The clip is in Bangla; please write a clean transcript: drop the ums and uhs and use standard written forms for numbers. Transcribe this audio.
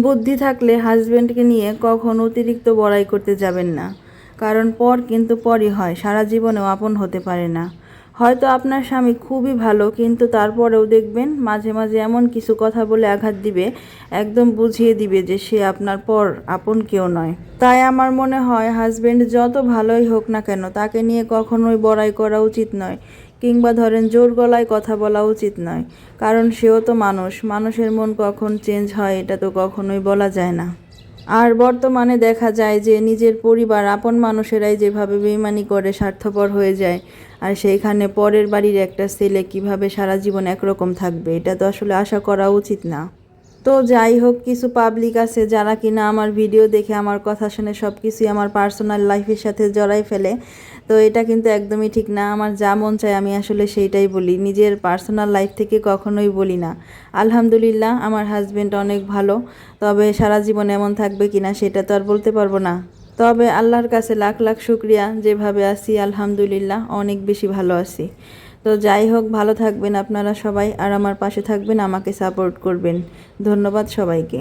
বুদ্ধি থাকলে হাজবেন্ডকে নিয়ে কখনো অতিরিক্ত বড়াই করতে যাবেন না, কারণ পর কিন্তু পরই হয়, সারা জীবনেও আপন হতে পারে না। হয়তো আপনার স্বামী খুবই ভালো, কিন্তু তারপরেও দেখবেন মাঝে মাঝে এমন কিছু কথা বলে আঘাত দিবে, একদম বুঝিয়ে দিবে যে সে আপনার পর আপন কেউ নয়। তাই আমার মনে হয় হাজবেন্ড যত ভালোই হোক না কেন, তাকে নিয়ে কখনোই বড়াই করা উচিত নয়, কিংবা ধরেন জোর গলায় কথা বলা উচিত নয়। কারণ সেও তো মানুষ, মানুষের মন কখন চেঞ্জ হয় এটা তো কখনোই বলা যায় না। আর বর্তমানে দেখা যায় যে নিজের পরিবার, আপন মানুষেরাই যেভাবে বেইমানি করে স্বার্থপর হয়ে যায়, আর সেইখানে পরের বাড়ির একটা ছেলে কিভাবে সারা জীবন একরকম থাকবে, এটা তো আসলে আশা করা উচিত না। তো যাই হোক, কিছু পাবলিক আছে যারা কিনা আমার ভিডিও দেখে আমার কথা শুনে সব কিছুই আমার পার্সোনাল লাইফের সাথে জড়াই ফেলে। তো এটা কিন্তু একদমই ঠিক না। আমার যা মন চায় আমি আসলে সেইটাই বলি, নিজের পার্সোনাল লাইফ থেকে কখনোই বলি না। আলহামদুলিল্লাহ আমার হাজবেন্ড অনেক ভালো, তবে সারা জীবন এমন থাকবে কিনা সেটা তো আর বলতে পারবো না। তবে আল্লাহর কাছে লাখ লাখ শুক্রিয়া, যেভাবে আছি আলহামদুলিল্লাহ অনেক বেশি ভালো আছি। তো যাই হোক, ভালো থাকবেন আপনারা সবাই, আর আমার পাশে থাকবেন, আমাকে সাপোর্ট করবেন। ধন্যবাদ সবাইকে।